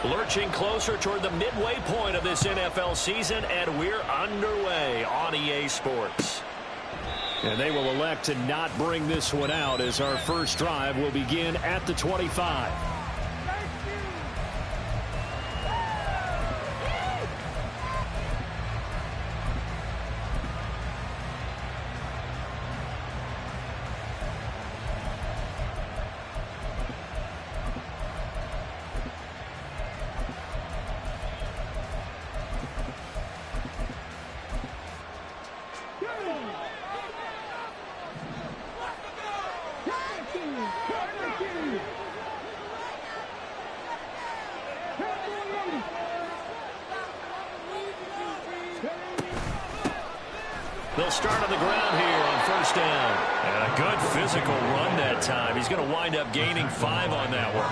Lurching closer toward the midway point of this NFL season, and we're underway on EA Sports. And they will elect to not bring this one out as our first drive will begin at the 25. They'll start on the ground here on first down. And a good physical run that time. He's going to wind up gaining 5 on that one.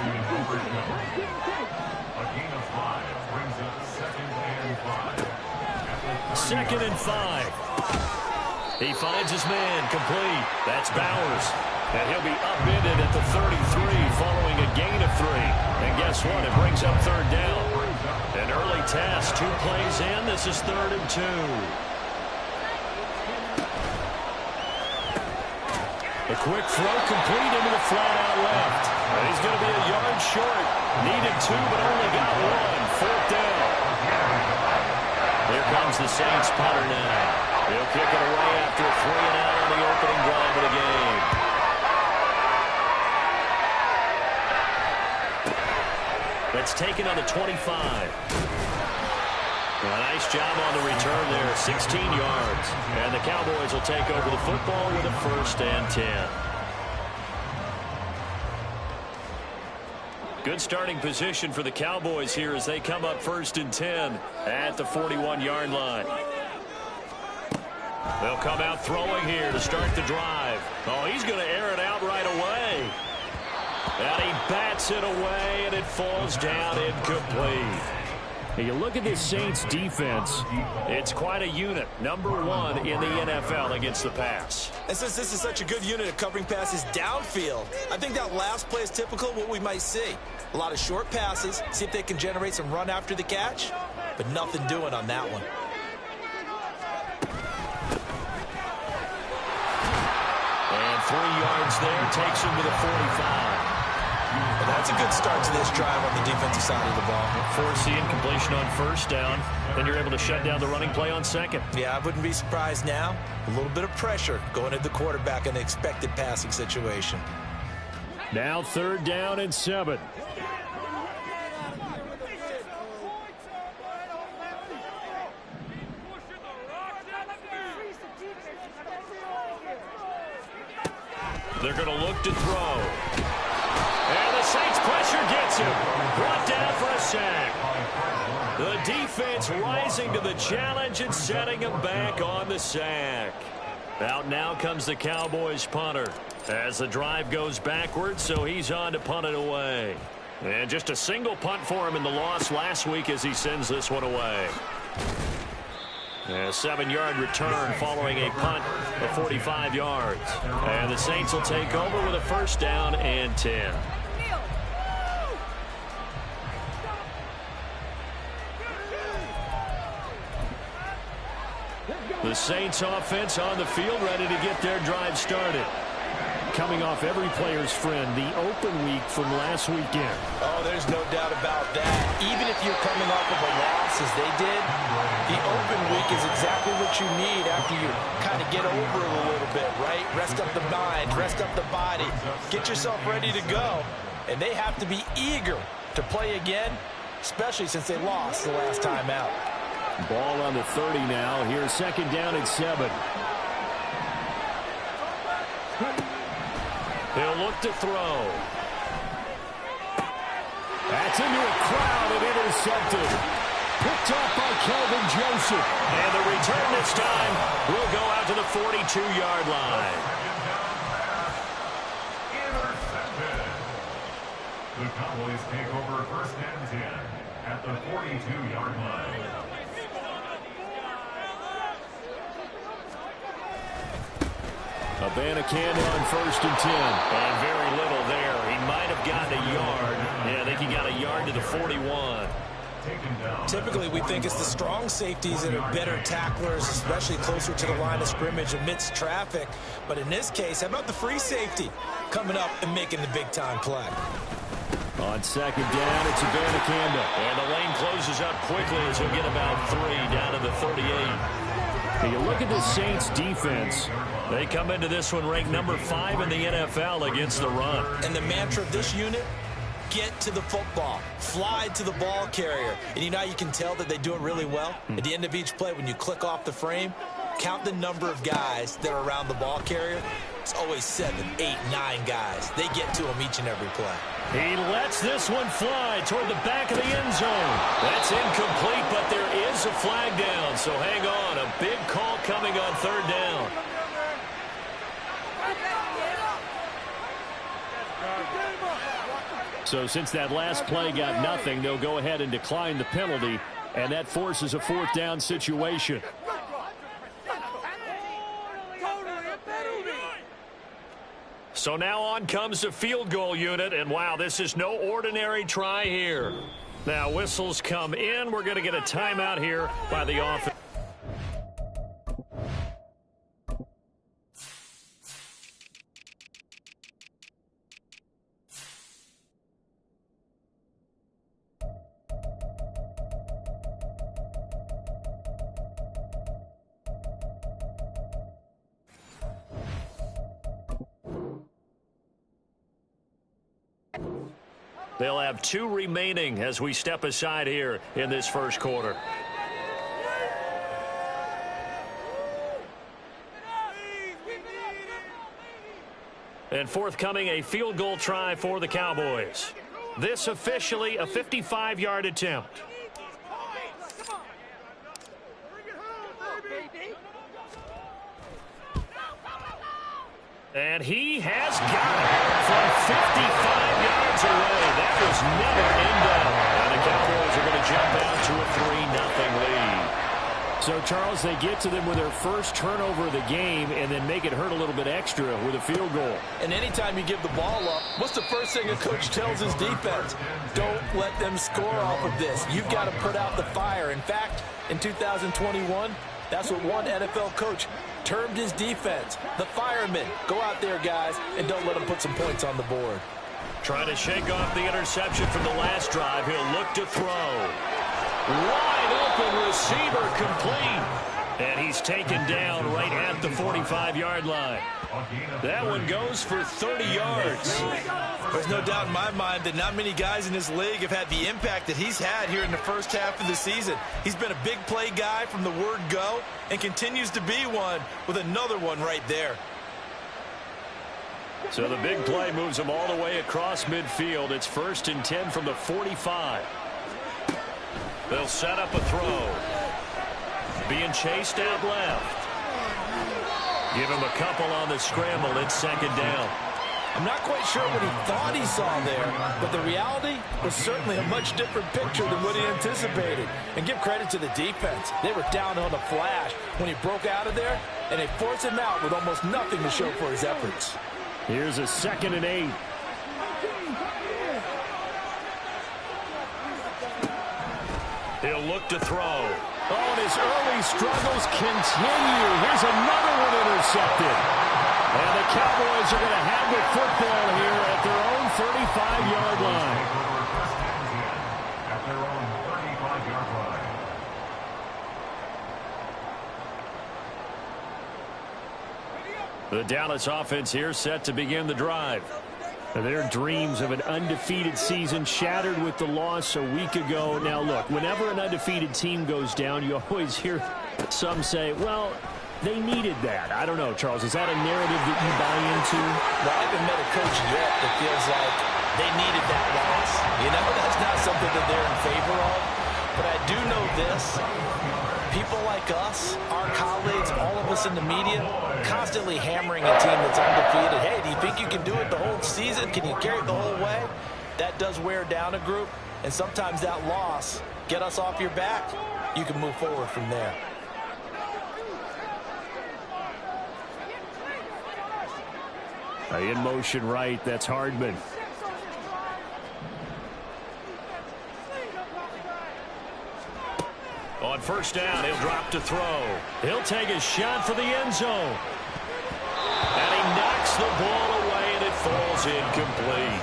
Second and 5. He finds his man complete. That's Bowers. And he'll be upended at the 33 following a gain of 3. And guess what? It brings up third down. An early test. 2 plays in. This is 3rd and 2. A quick throw complete into the flat out left. And he's going to be a yard short. Needed 2, but only got 1. 4th down. Here comes the Saints punter now. He'll kick it away after a 3 and out on the opening drive of the game. It's taken on the 25. A nice job on the return there, 16 yards. And the Cowboys will take over the football with a 1st and 10. Good starting position for the Cowboys here as they come up 1st and 10 at the 41-yard line. They'll come out throwing here to start the drive. Oh, he's going to air it out right away. And he bats it away, and it falls down incomplete. You look at this Saints defense, it's quite a unit. Number 1 in the NFL against the pass. And since this is such a good unit of covering passes downfield, I think that last play is typical of what we might see. A lot of short passes, see if they can generate some run after the catch, but nothing doing on that one. And 3 yards there, takes him to the 45. And that's a good start to this drive on the defensive side of the ball. Force the incompletion on first down. Then you're able to shut down the running play on second. Yeah, I wouldn't be surprised now. A little bit of pressure going at the quarterback in an expected passing situation. Now 3rd down and 7. They're going to look to throw. And the Saints pressure gets him. Brought down for a sack. The defense rising to the challenge and setting him back on the sack. Out now comes the Cowboys punter as the drive goes backwards, so he's on to punt it away. And just a single punt for him in the loss last week as he sends this one away. A 7-yard return following a punt of 45 yards. And the Saints will take over with a 1st down and 10. The Saints offense on the field ready to get their drive started. Coming off every player's friend, the open week from last weekend. Oh, there's no doubt about that. Even if you're coming off of a loss as they did, the open week is exactly what you need after you kind of get over it a little bit, right? Rest up the mind, rest up the body, get yourself ready to go. And they have to be eager to play again, especially since they lost the last time out. Ball on the 30 now. Here's 2nd down and 7. He'll look to throw. That's into a crowd and intercepted. Picked off by Kelvin Joseph. And the return this time will go out to the 42-yard line. Intercepted. The Cowboys take over 1st and 10 at the 42-yard line. Abanikanda on 1st and 10. And very little there. He might have gotten a yard. Yeah, I think he got a yard to the 41. taken down. Typically, we think it's the strong safeties that are better tacklers, especially closer to the line of scrimmage amidst traffic. But in this case, how about the free safety coming up and making the big-time play? On second down, it's Abanikanda. And the lane closes up quickly as he'll get about 3 down to the 38. And you look at the Saints defense. They come into this one ranked number 5 in the NFL against the run. And the mantra of this unit, get to the football. Fly to the ball carrier. And you know how you can tell that they do it really well? At the end of each play, when you click off the frame, count the number of guys that are around the ball carrier. It's always 7, 8, 9 guys. They get to him each and every play. He lets this one fly toward the back of the end zone. That's incomplete, but there is a flag down. So hang on. A big call coming on third down. So since that last play got nothing, they'll go ahead and decline the penalty, and that forces a 4th down situation. So now on comes the field goal unit, and wow, this is no ordinary try here. Now whistles come in. We're going to get a timeout here by the offense. They'll have 2 remaining as we step aside here in this first quarter. And forthcoming, a field goal try for the Cowboys. This officially a 55-yard attempt. And he has got it from 55 yards away. That was never in doubt. And the Cowboys are going to jump out to a 3-0 lead. So, Charles, they get to them with their first turnover of the game and then make it hurt a little bit extra with a field goal. And anytime you give the ball up, what's the first thing a coach tells his defense? Don't let them score off of this. You've got to put out the fire. In fact, in 2021, that's what one NFL coach termed his defense. The firemen. Go out there, guys, and don't let them put some points on the board. Trying to shake off the interception from the last drive. He'll look to throw. Wide open receiver complete. And he's taken down right at the 45-yard line. That one goes for 30 yards. There's no doubt in my mind that not many guys in this league have had the impact that he's had here in the first half of the season. He's been a big play guy from the word go and continues to be one with another one right there. So the big play moves them all the way across midfield. It's 1st and 10 from the 45. They'll set up a throw. Being chased out left. Give him a couple on the scramble. It's 2nd down. I'm not quite sure what he thought he saw there, but the reality was certainly a much different picture than what he anticipated. And give credit to the defense. They were down on the flash when he broke out of there, and they forced him out with almost nothing to show for his efforts. Here's a 2nd and 8. He'll look to throw. Oh, and his early struggles continue. Here's another one intercepted. And the Cowboys are going to have the football here at their own 35-yard line. At their own 35-yard line. The Dallas offense here set to begin the drive. Their dreams of an undefeated season shattered with the loss a week ago. Now, look, whenever an undefeated team goes down, you always hear some say, well, they needed that. I don't know, Charles. Is that a narrative that you buy into? Well, I haven't met a coach yet that feels like they needed that loss. You know, that's not something that they're in favor of. But I do know this. People like us, our colleagues, all of us in the media, constantly hammering a team that's undefeated. Hey, do you think you can do it the whole season? Can you carry it the whole way? That does wear down a group. And sometimes that loss, get us off your back, you can move forward from there. In motion right, that's Hardman. On first down, he'll drop to throw. He'll take a shot for the end zone. And he knocks the ball away, and it falls incomplete.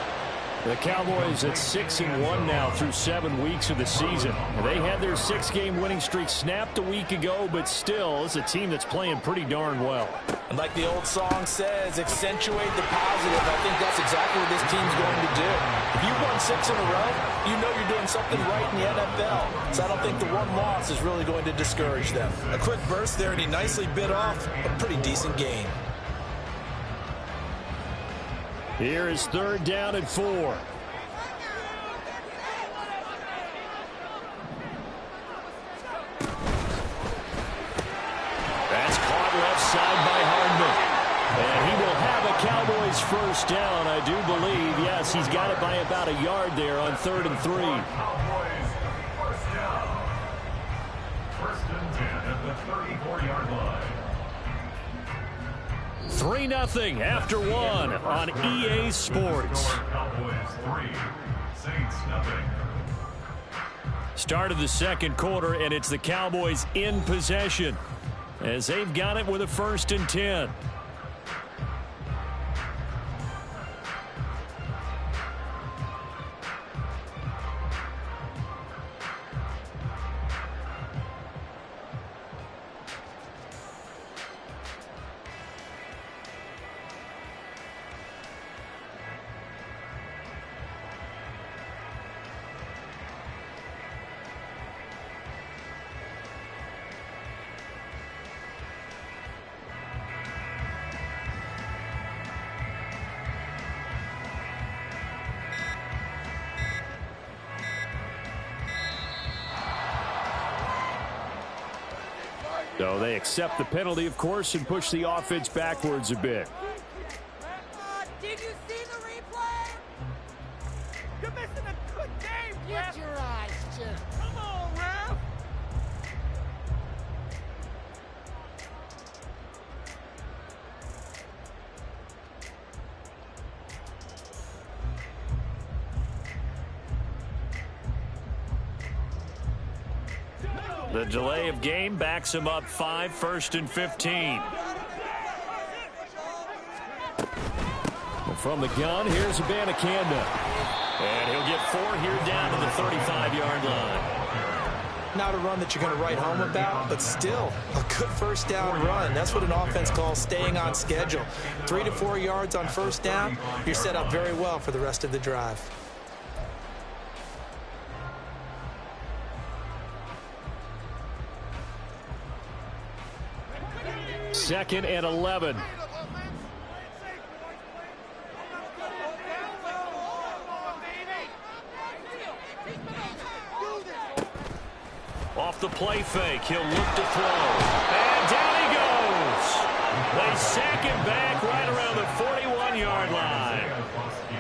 The Cowboys at 6-1 now through 7 weeks of the season. They had their 6-game winning streak snapped a week ago, but still, it's a team that's playing pretty darn well. And like the old song says, accentuate the positive. I think that's exactly what this team's going to do. If you won 6 in a row, you know you're doing something right in the NFL. So I don't think the one loss is really going to discourage them. A quick burst there, and he nicely bit off a pretty decent gain. Here is third down and 4. That's caught left side by Hardman. And he will have a Cowboys first down, I do believe. Yes, he's got it by about a yard there on 3rd and 3. Cowboys first down. 1st and 10 at the 34-yard line. 3-0 after 1 on EA Sports. Cowboys 3, Saints nothing. Start of the second quarter, and it's the Cowboys in possession as they've got it with a 1st and 10. So they accept the penalty, of course, and push the offense backwards a bit. Did you see the replay? You're missing a good game, Ref. Get your eyes checked. Come on, Ref. The delay of game backs him up 5, 1st and 15. From the gun, here's Abanikanda. And he'll get 4 here down to the 35-yard line. Not a run that you're going to write home about, but still a good first down run. That's what an offense calls staying on schedule. 3 to 4 yards on first down, you're set up very well for the rest of the drive. 2nd and 11. Off the play fake, he'll look to throw. And down he goes. They sack him back right around the 41-yard line.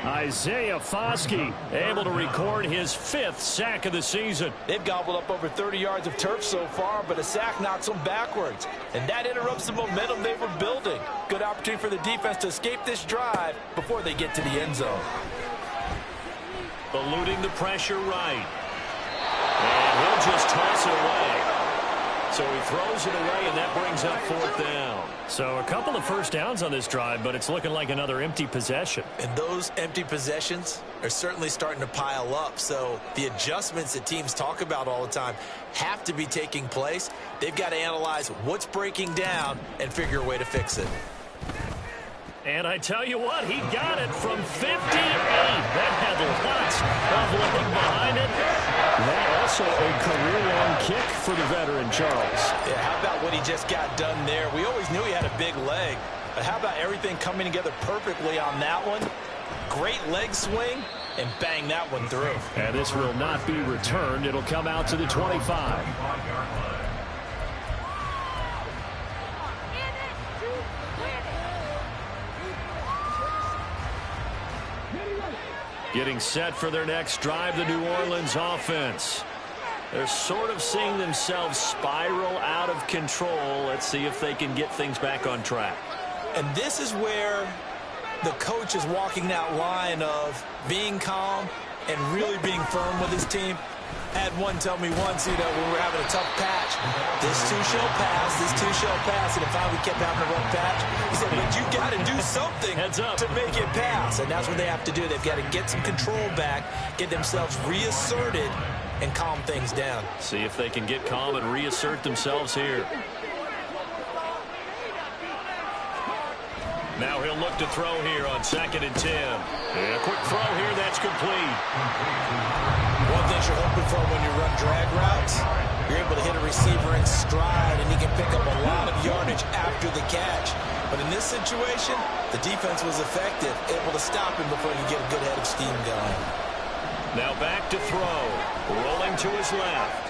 Isaiah Foskey able to record his 5th sack of the season. They've gobbled up over 30 yards of turf so far, but a sack knocks them backwards. And that interrupts the momentum they were building. Good opportunity for the defense to escape this drive before they get to the end zone. Eluding the pressure right. And he'll just toss it away. So he throws it away, and that brings up 4th down. So a couple of first downs on this drive, but it's looking like another empty possession. And those empty possessions are certainly starting to pile up. So the adjustments that teams talk about all the time have to be taking place. They've got to analyze what's breaking down and figure a way to fix it. And I tell you what, he got it from 58. That had lots of leg behind it. That also a career-long kick for the veteran, Charles. Yeah, how about what he just got done there? We always knew he had a big leg, but how about everything coming together perfectly on that one? Great leg swing, and bang that one through. And this will not be returned. It'll come out to the 25. Getting set for their next drive, the New Orleans offense. They're sort of seeing themselves spiral out of control. Let's see if they can get things back on track. And this is where the coach is walking that line of being calm and really being firm with his team. Had one tell me once, when we were having a tough patch, this too shall pass, and if we kept having a rough patch, he said, but you got to do something to make it pass, and that's what they have to do. They've got to get some control back, get themselves reasserted, and calm things down. See if they can get calm and reassert themselves here. Now he'll look to throw here on 2nd and 10. And a quick throw here, that's complete. One thing you're hoping for when you run drag routes, you're able to hit a receiver in stride, and he can pick up a lot of yardage after the catch. But in this situation, the defense was effective, able to stop him before he could get a good head of steam going. Now back to throw. Rolling to his left.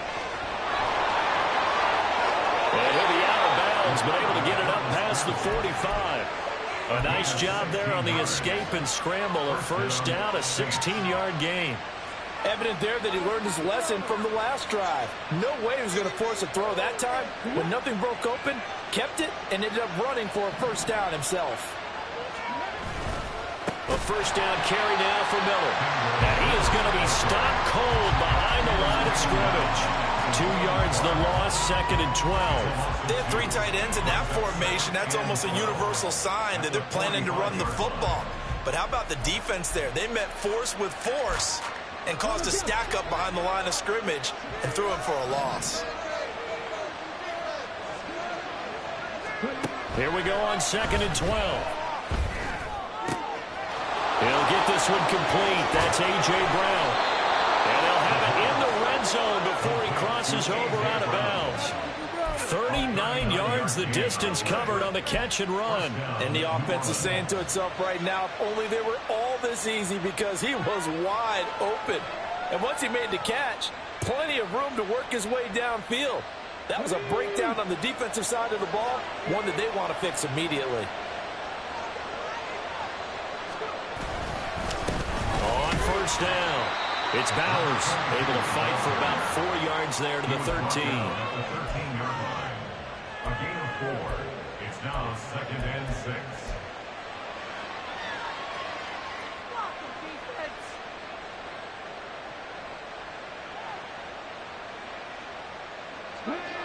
And he'll be out of bounds, but able to get it up past the 45. A nice job there on the escape and scramble. A first down, a 16-yard gain. Evident there that he learned his lesson from the last drive. No way he was going to force a throw that time. When nothing broke open, kept it, and ended up running for a first down himself. A first down carry now for Miller. And he is going to be stopped cold behind the line of scrimmage. 2 yards the loss, 2nd and 12. They have 3 tight ends in that formation. That's almost a universal sign that they're planning to run the football. But how about the defense there? They met force with force and caused a stack up behind the line of scrimmage and threw him for a loss. Here we go on 2nd and 12. He'll get this one complete. That's A.J. Brown. And they'll have it in the red zone before he crosses over out of bounds. 39 yards the distance covered on the catch and run. And the offense is saying to itself right now, if only they were all this easy, because he was wide open. And once he made the catch, plenty of room to work his way downfield. That was a breakdown on the defensive side of the ball, one that they want to fix immediately. On first down, it's Bowers able to fight for about 4 yards there to the 13. At the 13-yard line. A gain of 4. It's now 2nd and 6.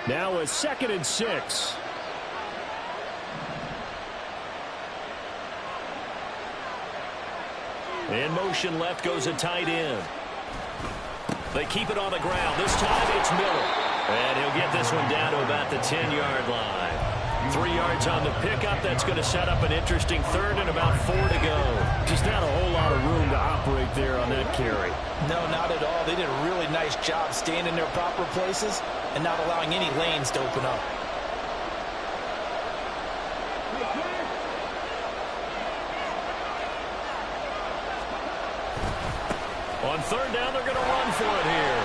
Now a 2nd and 6. In motion left goes a tight end. They keep it on the ground. This time it's Miller. And he'll get this one down to about the 10-yard line. 3 yards on the pickup. That's going to set up an interesting 3rd and about 4 to go. Just not a whole lot of room to operate there on that carry. No, not at all. They did a really nice job staying in their proper places and not allowing any lanes to open up. On 3rd down, they're going to run for it here.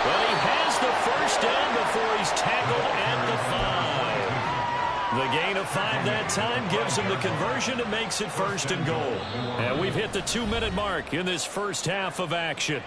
Well, he has the first down before he's tackled at the 5. The gain of 5 that time gives him the conversion and makes it 1st and goal. And we've hit the 2-minute mark in this first half of action.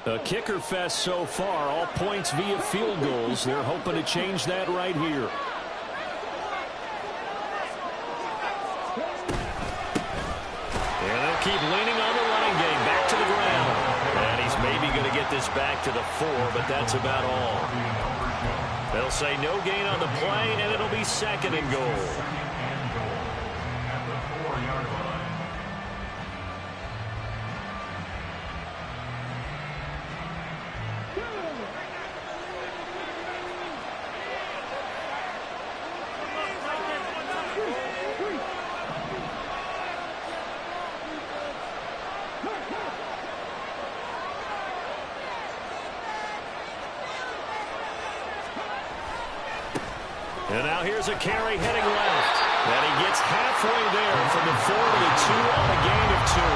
A kicker fest so far, all points via field goals. They're hoping to change that right here. And they'll keep leaning on the running game. Back to the ground. And he's maybe going to get this back to the 4, but that's about all. They'll say no gain on the play, and it'll be 2nd and goal. At the 4-yard line. And now here's a carry heading left. And he gets halfway there from the 4 to the 2 on a gain of 2.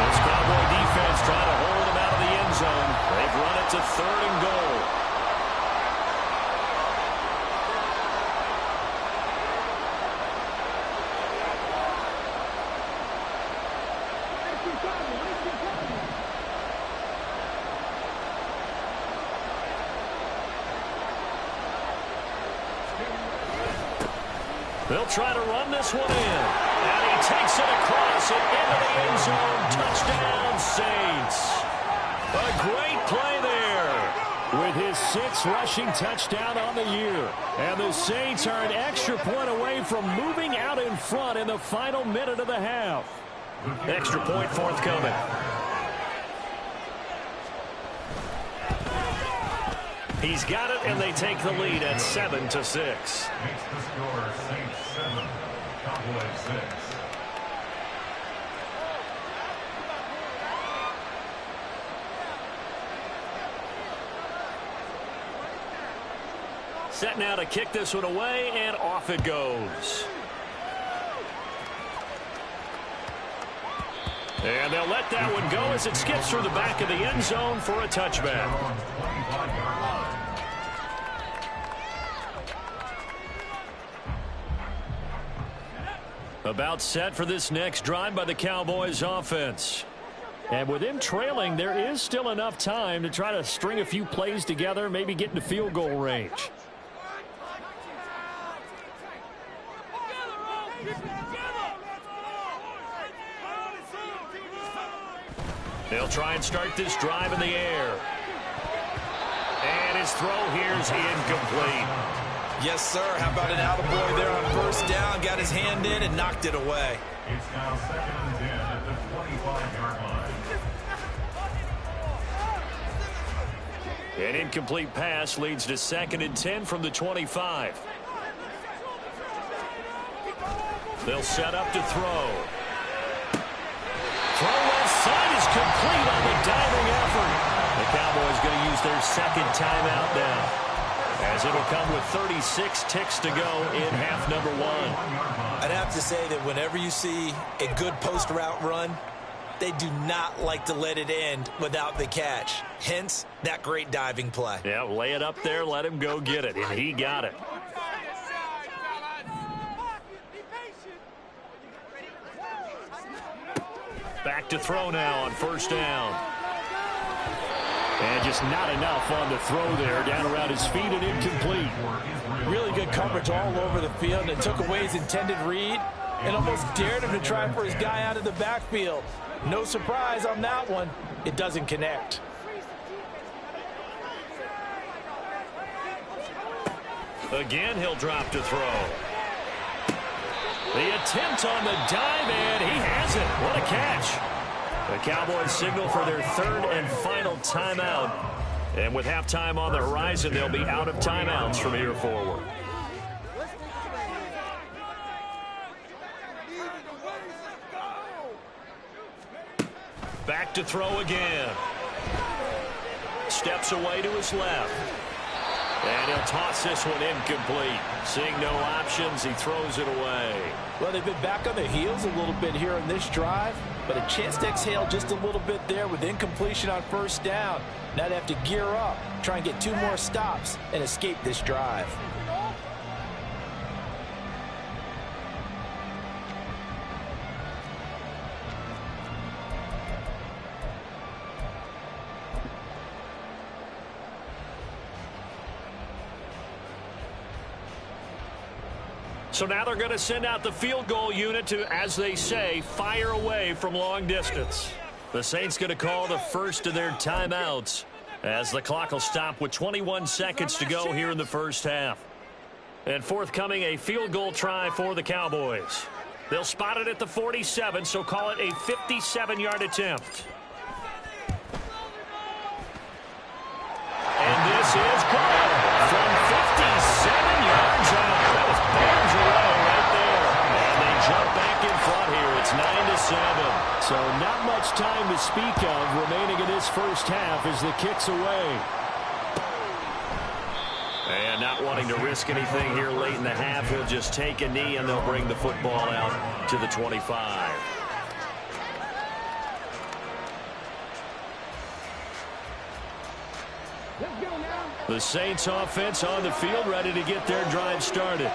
This Cowboy defense trying to hold him out of the end zone. They've run it to 3rd and goal. They'll try to run this one in. And he takes it across and into the end zone. Touchdown, Saints. A great play there with his 6th rushing touchdown on the year. And the Saints are an extra point away from moving out in front in the final minute of the half. Extra point forthcoming. He's got it, and they take the lead at 7-6. Makes the score Saints 7, Cowboys 6. Set now to kick this one away, and off it goes. And they'll let that one go as it skips through the back of the end zone for a touchback. About set for this next drive by the Cowboys offense. And with them trailing, there is still enough time to try to string a few plays together, maybe get into field goal range. They'll try and start this drive in the air. And his throw here's incomplete. Yes, sir. How about an attaboy there on first down? Got his hand in and knocked it away. It's now 2nd and 10 at the 25-yard line. An incomplete pass leads to 2nd and 10 from the 25. They'll set up to throw. Throw left side is complete on the diving effort. The Cowboys going to use their 2nd timeout now, as it'll come with 36 ticks to go in half number 1. I'd have to say that whenever you see a good post route run, they do not like to let it end without the catch. Hence, that great diving play. Yeah, lay it up there, let him go get it, and he got it. Back to throw now on first down. And just not enough on the throw there. Down around his feet and incomplete. Really good coverage all over the field, and took away his intended read and almost dared him to try for his guy out of the backfield. No surprise on that one. It doesn't connect. Again, he'll drop to throw. The attempt on the dive, and he has it. What a catch. The Cowboys signal for their 3rd and final timeout. And with halftime on the horizon, they'll be out of timeouts from here forward. Back to throw again. Steps away to his left. And he'll toss this one incomplete. Seeing no options, he throws it away. Well, they've been back on their heels a little bit here on this drive, but a chance to exhale just a little bit there with incompletion on first down. Now they have to gear up, try and get 2 more stops, and escape this drive. So now they're going to send out the field goal unit to, as they say, fire away from long distance. The Saints going to call the first of their timeouts as the clock will stop with 21 seconds to go here in the first half. And forthcoming, a field goal try for the Cowboys. They'll spot it at the 47, so call it a 57-yard attempt. And this is good from 57 yards out. That was bams away right there. And they jump back in front here. It's 9-7. So not much time to speak of remaining in this first half as the kick's away. And not wanting to risk anything here late in the half, he'll just take a knee and they'll bring the football out to the 25. The Saints offense on the field, ready to get their drive started.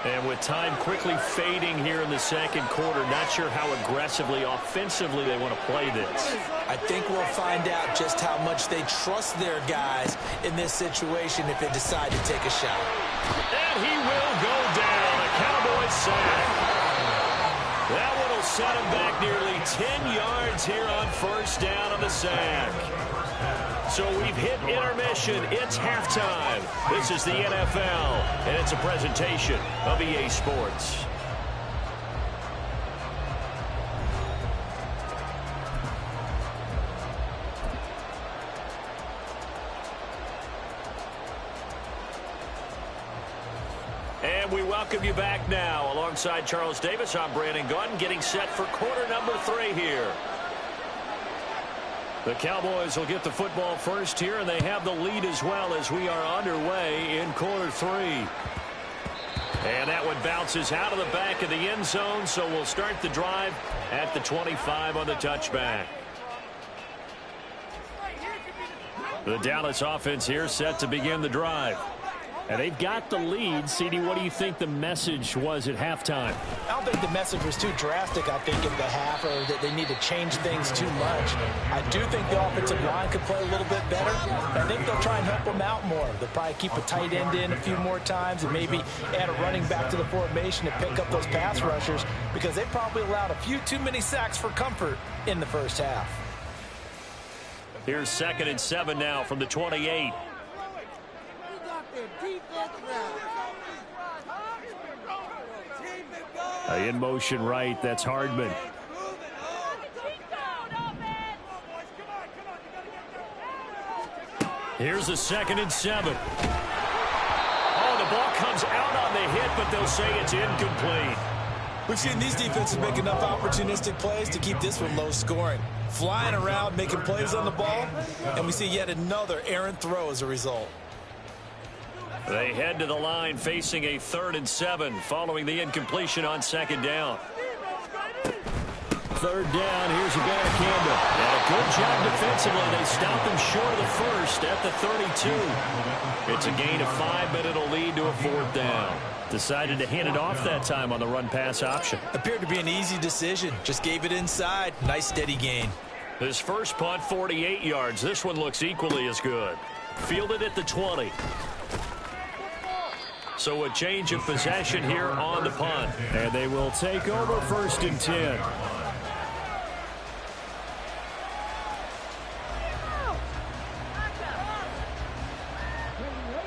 And with time quickly fading here in the second quarter, not sure how aggressively, offensively they want to play this. I think we'll find out just how much they trust their guys in this situation if they decide to take a shot. And he will go down. A Cowboy Cowboys sack. That one will set him back nearly 10 yards here on first down on the sack. So we've hit intermission. It's halftime. This is the NFL, and it's a presentation of EA Sports. And we welcome you back now. Alongside Charles Davis, I'm Brandon Gaudin, getting set for quarter number 3 here. The Cowboys will get the football first here, and they have the lead as well as we are underway in quarter 3. And that one bounces out of the back of the end zone, so we'll start the drive at the 25 on the touchback. The Dallas offense here set to begin the drive. And they've got the lead. CD, what do you think the message was at halftime? I don't think the message was too drastic, I think, in the half, or that they need to change things too much. I do think the offensive line could play a little bit better. I think they'll try and help them out more. They'll probably keep a tight end in a few more times and maybe add a running back to the formation to pick up those pass rushers, because they probably allowed a few too many sacks for comfort in the first half. Here's 2nd and 7 now from the 28. In motion right, that's Hardman. Here's the 2nd and 7. Oh, the ball comes out on the hit, but they'll say it's incomplete. We've seen these defenses make enough opportunistic plays to keep this one low scoring. Flying around, making plays on the ball, and we see yet another errant throw as a result. They head to the line facing a 3rd and 7 following the incompletion on 2nd down. 3rd down, here's Abanikanda. And a good job defensively. They stop them short of the first at the 32. It's a gain of 5, but it'll lead to a 4th down. Decided to hand it off that time on the run-pass option. Appeared to be an easy decision. Just gave it inside. Nice steady gain. His first punt, 48 yards. This one looks equally as good. Fielded at the 20. So a change of possession here on the punt. And they will take over 1st and 10.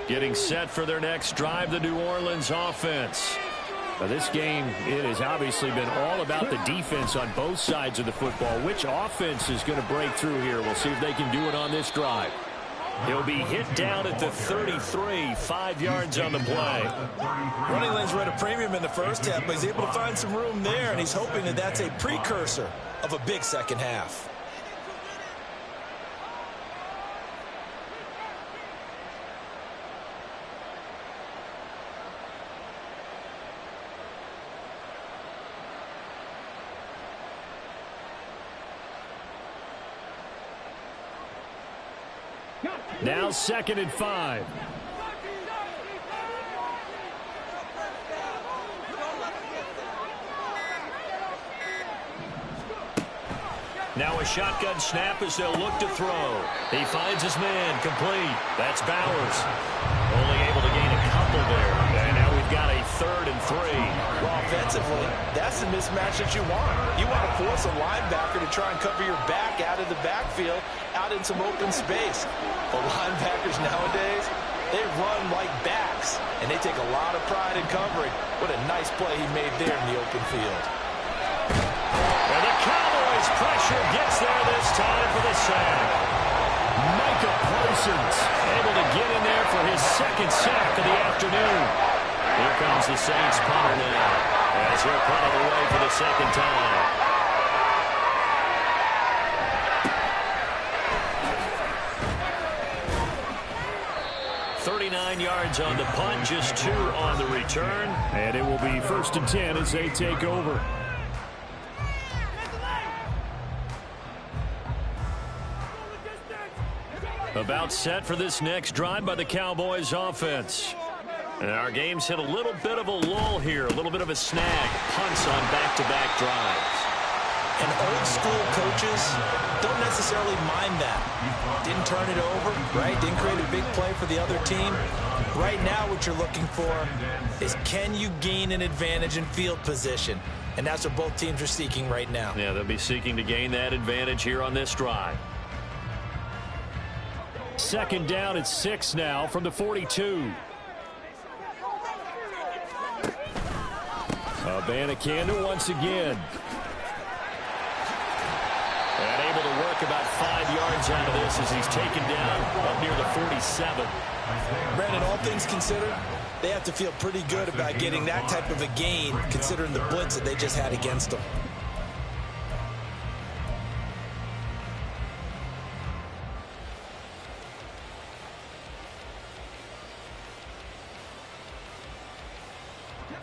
Getting set for their next drive, the New Orleans offense. Now this game, it has obviously been all about the defense on both sides of the football. Which offense is going to break through here? We'll see if they can do it on this drive. He'll be hit down at the 33, 5 yards on the play. Running lanes were at a premium in the first half, but he's able to find some room there, and he's hoping that that's a precursor of a big second half. Now 2nd and 5. Now a shotgun snap as they'll look to throw. He finds his man, complete. That's Bowers. Only able to gain a couple there. And now we've got a 3rd and 3. Well, offensively, that's the mismatch that you want. You want to force a linebacker to try and cover your back out of the backfield, out in some open space. But linebackers nowadays, they run like backs, and they take a lot of pride in covering. What a nice play he made there in the open field. And the Cowboys pressure gets there this time for the sack. Micah Parsons able to get in there for his 2nd sack of the afternoon. Here comes the Saints punter now as he'll punt it away for the 2nd time. 39 yards on the punt, just 2 on the return. And it will be 1st and 10 as they take over. About set for this next drive by the Cowboys offense. And our game's hit a little bit of a lull here, a little bit of a snag. Punts on back-to-back drives. An old-school coach coaches don't necessarily mind that. Didn't turn it over, right? Didn't create a big play for the other team. Right now what you're looking for is, can you gain an advantage in field position? And that's what both teams are seeking right now. Yeah, they'll be seeking to gain that advantage here on this drive. Second down at 6 now from the 42. Abanikanda once again. And able to work about 5 yards out of this as he's taken down up near the 47. Brandon, all things considered, they have to feel pretty good about getting that type of a gain considering the blitz that they just had against them.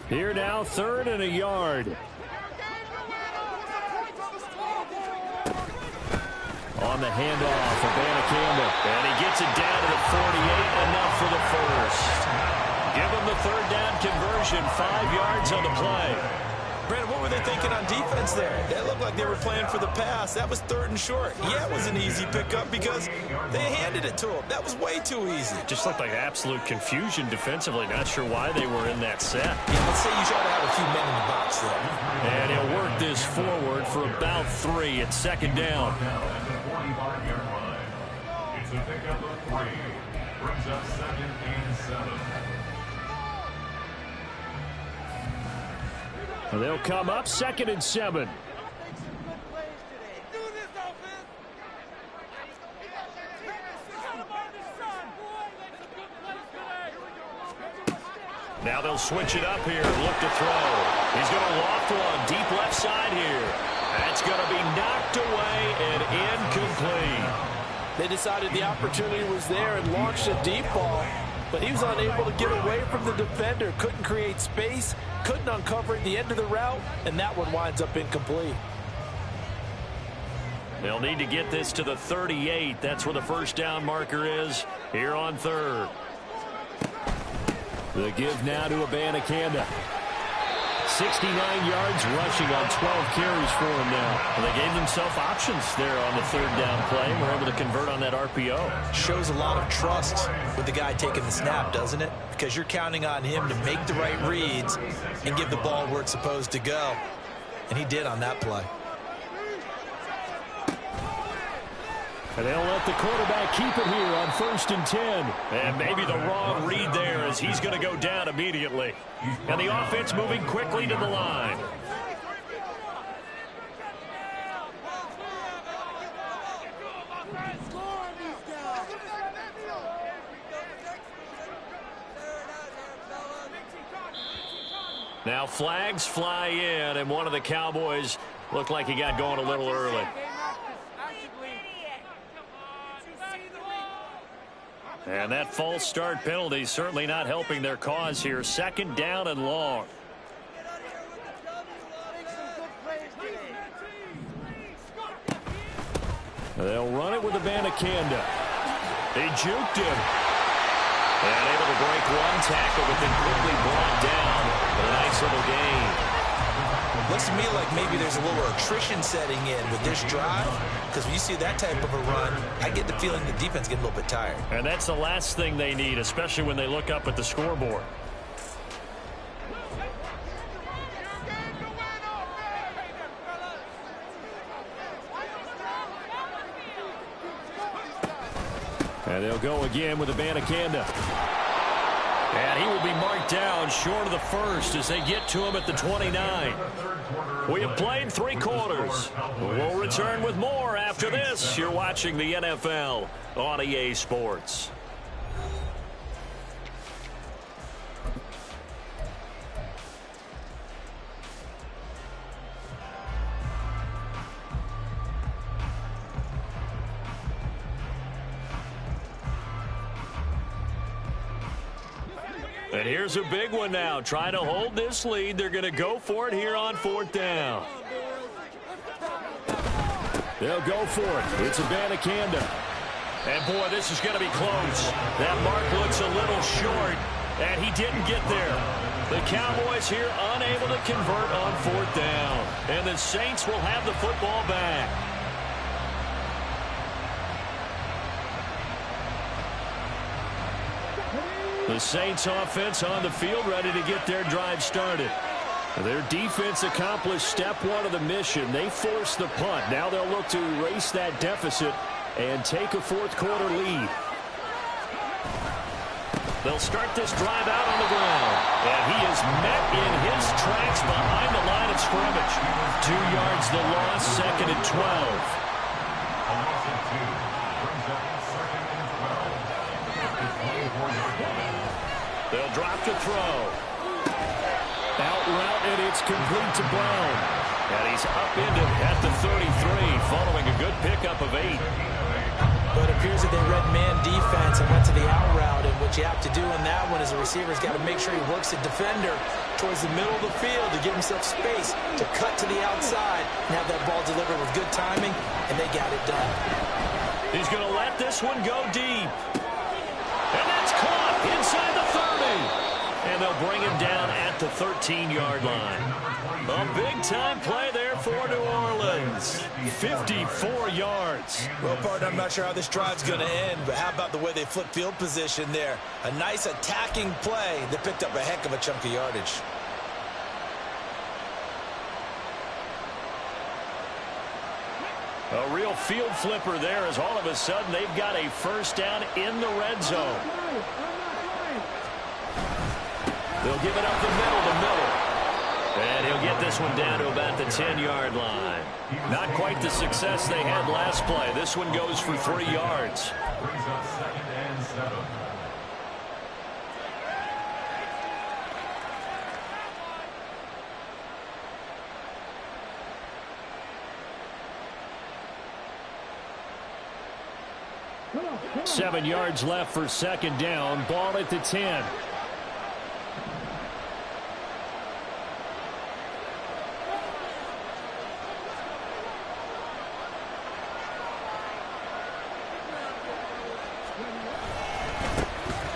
Here now, 3rd and a yard. On the handoff, Abanikanda. And he gets it down to the 48, enough for the first. Give him the 3rd down conversion, 5 yards on the play. Brandon, what were they thinking on defense there? That looked like they were playing for the pass. That was 3rd and short. Yeah, it was an easy pickup because they handed it to him. That was way too easy. Just looked like absolute confusion defensively. Not sure why they were in that set. Yeah, let's say you try to have a few men in the box there. And he'll work this forward for about 3 at 2nd down. It's a pickup of 3. Brings up 2nd and 7. They'll come up 2nd and 7. Now they'll switch it up here. Look to throw. He's going to loft one deep left side here. That's going to be knocked away and incomplete. They decided the opportunity was there and launched a deep ball, but he was unable to get away from the defender. Couldn't create space, couldn't uncover the end of the route, and that one winds up incomplete. They'll need to get this to the 38. That's where the 1st down marker is here on 3rd. The give now to Abanikanda. 69 yards rushing on 12 carries for him now. And they gave themselves options there on the 3rd down play. And were able to convert on that RPO. Shows a lot of trust with the guy taking the snap, doesn't it? Because you're counting on him to make the right reads and give the ball where it's supposed to go. And he did on that play. And they'll let the quarterback keep it here on 1st and 10. And maybe the wrong read there as he's going to go down immediately. And the offense moving quickly to the line. Now flags fly in, and one of the Cowboys looked like he got going a little early. And that false start penalty certainly not helping their cause here. 2nd down and long. They'll run it with Abanikanda. They juked him. And able to break one tackle, but then quickly brought down with a nice little gain. Looks to me like maybe there's a little attrition setting in with this drive, because when you see that type of a run, I get the feeling the defense gets a little bit tired. And that's the last thing they need, especially when they look up at the scoreboard. And they'll go again with Abanikanda. And he will be marked down short of the 1st as they get to him at the 29. We have played 3 quarters. We'll return with more after this. You're watching the NFL on EA Sports. And here's a big one now. Trying to hold this lead. They're going to go for it here on 4th down. They'll go for it. It's Abanikanda. And, boy, this is going to be close. That mark looks a little short, and he didn't get there. The Cowboys here unable to convert on 4th down. And the Saints will have the football back. The Saints offense on the field, ready to get their drive started. Their defense accomplished step one of the mission. They forced the punt. Now they'll look to erase that deficit and take a fourth quarter lead. They'll start this drive out on the ground. And he is met in his tracks behind the line of scrimmage. 2 yards the loss, 2nd and 12. A loss of 2 brings up 2nd and 12 at the 24-yard line. They'll drop the throw. Out route, and it's complete to Brown. And he's upended at the 33, following a good pickup of 8. But it appears that they read man defense and went to the out route, and what you have to do in that one is the receiver's got to make sure he works the defender towards the middle of the field to give himself space to cut to the outside and have that ball delivered with good timing, and they got it done. He's going to let this one go deep. And that's caught inside the 30. And they'll bring him down at the 13-yard line. A big-time play there for New Orleans. 54 yards. Well, partner, I'm not sure how this drive's going to end, but how about the way they flip field position there? A nice attacking play that picked up a heck of a chunk of yardage. A real field flipper there, as all of a sudden they've got a first down in the red zone. They'll give it up the middle. And he'll get this one down to about the 10-yard line. Not quite the success they had last play. This one goes for 3 yards. Brings up 2nd and 7. Seven yards left for 2nd down. Ball at the 10.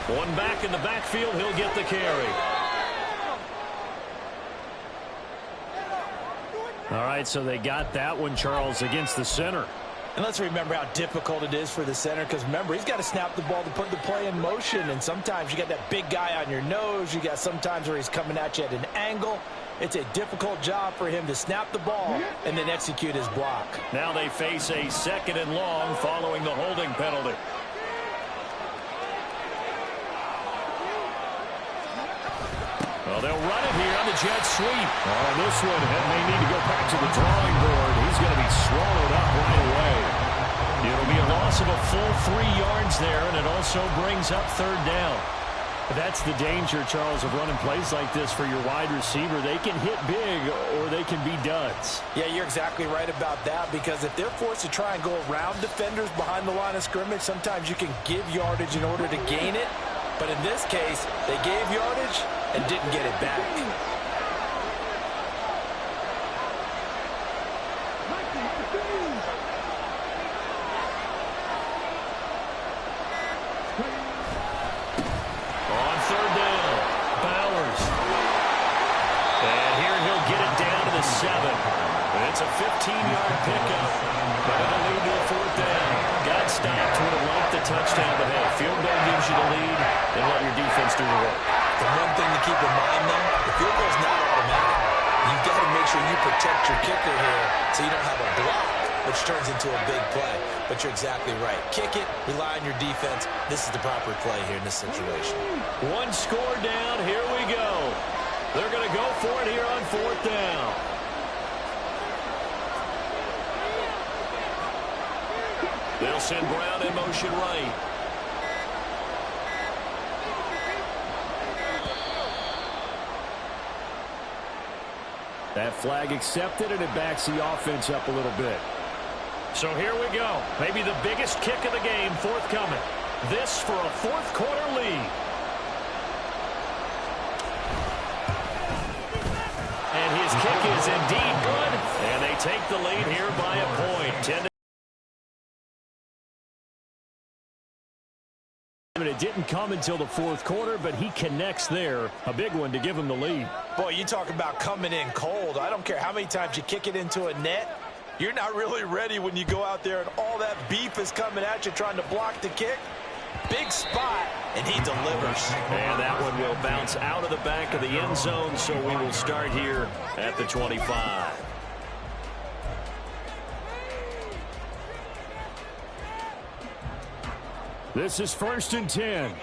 One back in the backfield, he'll get the carry. All right, so they got that one, Charles, against the center. And let's remember how difficult it is for the center, because remember, he's got to snap the ball to put the play in motion, and sometimes you got that big guy on your nose. You got sometimes where he's coming at you at an angle. It's a difficult job for him to snap the ball and then execute his block. Now they face a 2nd and long following the holding penalty. Well, they'll run it here on the jet sweep. Oh, this one may need to go back to the drawing board. He's going to be swallowed up right away. It'll be a loss of a full 3 yards there, and it also brings up 3rd down. That's the danger, Charles, of running plays like this for your wide receiver. They can hit big or they can be duds. Yeah, you're exactly right about that, because if they're forced to try and go around defenders behind the line of scrimmage, sometimes you can give yardage in order to gain it. But in this case, they gave yardage and didn't get it back. On 3rd down, Bowers. And here he'll get it down to the 7. It's a 15-yard pickup, but it'll lead to a 4th down. Got stopped, would have liked the touchdown, but hey, field goal gives you the lead, and let your defense do the work. The one thing to keep in mind, though, the field goal's not automatic. You've got to make sure you protect your kicker here so you don't have a block, which turns into a big play. But you're exactly right. Kick it, rely on your defense. This is the proper play here in this situation. One score down, here we go. They're going to go for it here on 4th down. They'll send Brown in motion right. That flag accepted, and it backs the offense up a little bit. So here we go. Maybe the biggest kick of the game forthcoming. This for a 4th quarter lead. And his kick is indeed good. And they take the lead here by a point. 10 to And it didn't come until the 4th quarter, but he connects there. A big one to give him the lead. Boy, you talk about coming in cold. I don't care how many times you kick it into a net. You're not really ready when you go out there and all that beef is coming at you trying to block the kick. Big spot, and he delivers. And that one will bounce out of the back of the end zone, so we will start here at the 25. This is 1st and 10.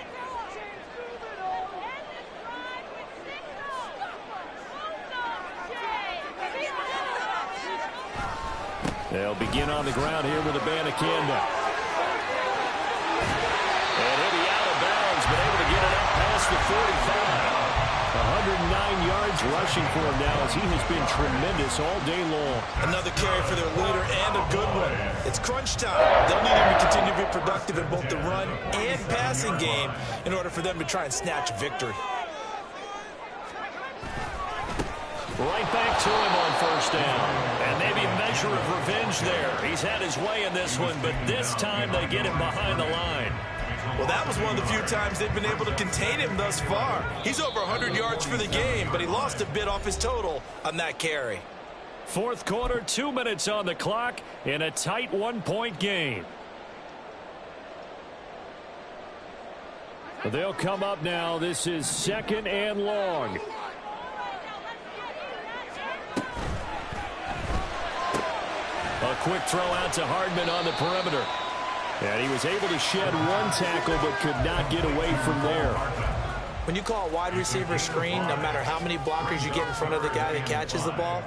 They'll begin on the ground here with Abanikanda. And he'll be out of bounds, but able to get it up past the 45. 109 yards rushing for him now, as he has been tremendous all day long. Another carry for their leader, and a good one. It's crunch time. They'll need him to continue to be productive in both the run and passing game in order for them to try and snatch a victory. Right back to him on 1st down. And maybe a measure of revenge there. He's had his way in this one, but this time they get him behind the line. Well, that was one of the few times they've been able to contain him thus far. He's over 100 yards for the game, but he lost a bit off his total on that carry. 4th quarter, 2 minutes on the clock in a tight 1-point game. They'll come up now. This is 2nd and long. A quick throw out to Hardman on the perimeter. And he was able to shed one tackle but could not get away from there. When you call a wide receiver screen, no matter how many blockers you get in front of the guy that catches the ball,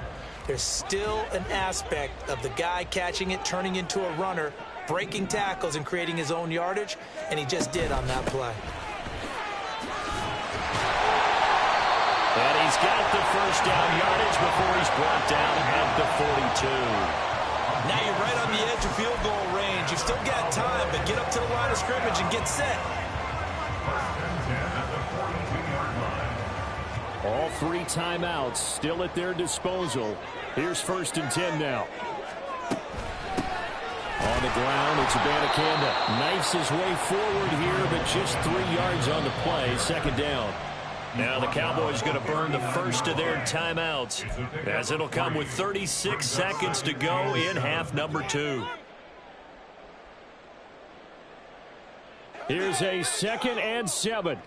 there's still an aspect of the guy catching it, turning into a runner, breaking tackles and creating his own yardage, and he just did on that play. And he's got the 1st down yardage before he's brought down at the 42. Now you're right on the edge of field goal range. You've still got time, but get up to the line of scrimmage and get set. 1st and 10 at the 42-yard line. All 3 timeouts still at their disposal. Here's 1st and 10 now. On the ground, it's Abanikanda. Knifes his way forward here, but just 3 yards on the play. 2nd down. Now the Cowboys going to burn the first of their timeouts, as it'll come with 36 seconds to go in half number 2. Here's a 2nd and 7.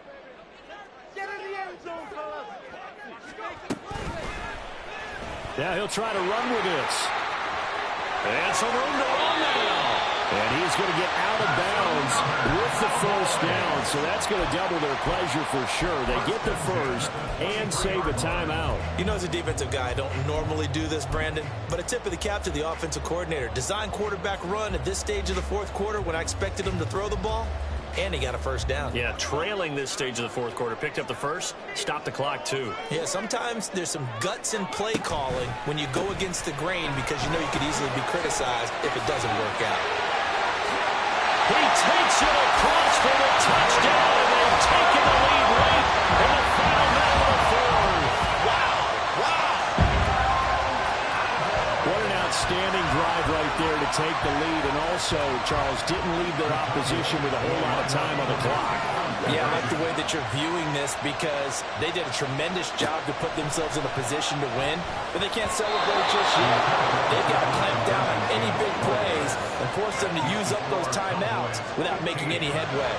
Now he'll try to run with this. And some room to run now. And he's going to get out of bounds with the 1st down. So that's going to double their pleasure for sure. They get the 1st and save a timeout. You know, as a defensive guy, I don't normally do this, Brandon, but a tip of the cap to the offensive coordinator. Design quarterback run at this stage of the 4th quarter when I expected him to throw the ball, and he got a 1st down. Yeah, trailing this stage of the 4th quarter. Picked up the 1st, stopped the clock too. Yeah, sometimes there's some guts in play calling when you go against the grain, because you know you could easily be criticized if it doesn't work out. He takes it across for the touchdown, and they've taken the lead late in the final minute of the 4th. Wow! What an outstanding drive right there to take the lead, and also, Charles, didn't leave their opposition with a whole lot of time on the clock. Yeah, I like the way that you're viewing this, because they did a tremendous job to put themselves in a position to win, but they can't celebrate just yet. They've got to clamp down on any big plays and force them to use up those timeouts without making any headway.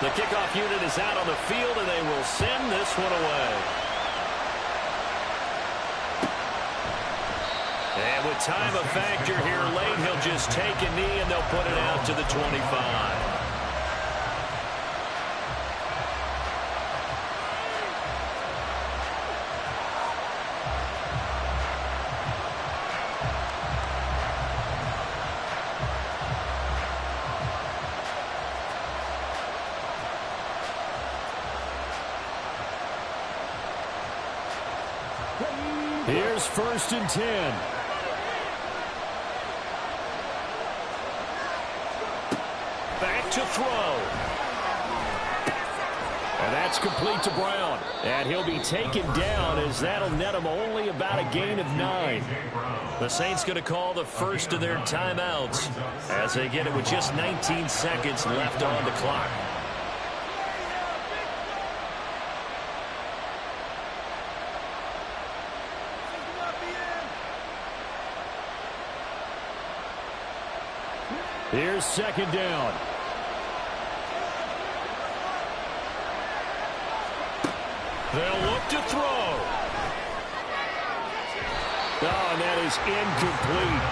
The kickoff unit is out on the field, and they will send this one away. And with time a factor here late, he'll just take a knee, and they'll put it out to the 25. Here's 1st and 10. Back to throw. And that's complete to Brown. And he'll be taken down, as that'll net him only about a gain of 9. The Saints going to call the first of their timeouts as they get it with just 19 seconds left on the clock. Here's second down. They'll look to throw. Oh, and that is incomplete.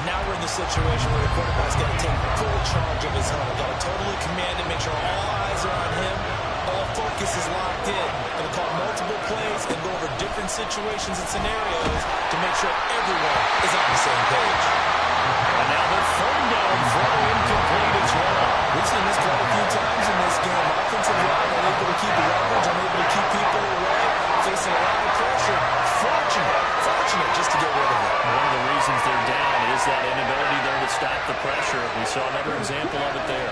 Now we're in the situation where the quarterback's got to take full charge of his huddle. Got to totally command it, make sure all eyes are on him. All focus is locked in. Going to call multiple plays and go over different situations and scenarios to make sure everyone is on the same page. And now the third down throw incomplete as well. We've seen this quite a few times in this game. Offensive line unable to keep leverage, unable to keep people away, facing a lot of pressure. Fortunate just to get rid of it. One of the reasons they're down is that inability there to stop the pressure. We saw another example of it there.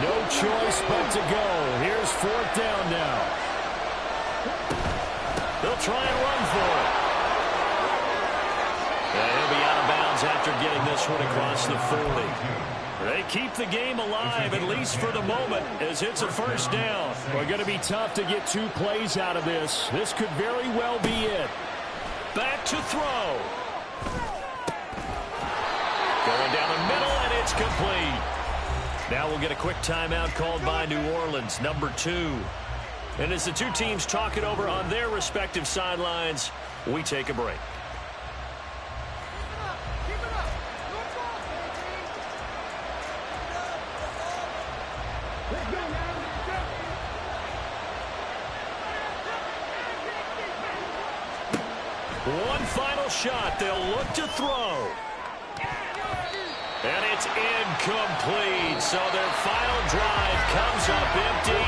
No choice but to go. Here's fourth down now. They'll try and run for it. And he'll be out of bounds after getting this one across the 40. They keep the game alive, at least for the moment, as it's a first down. We're going to be tough to get 2 plays out of this. This could very well be it. Back to throw. Going down the middle, and it's complete. Now we'll get a quick timeout called by New Orleans, number 2. And as the two teams talk it over on their respective sidelines, we take a break. One final shot. They'll look to throw. And it's incomplete. So their final drive comes up empty.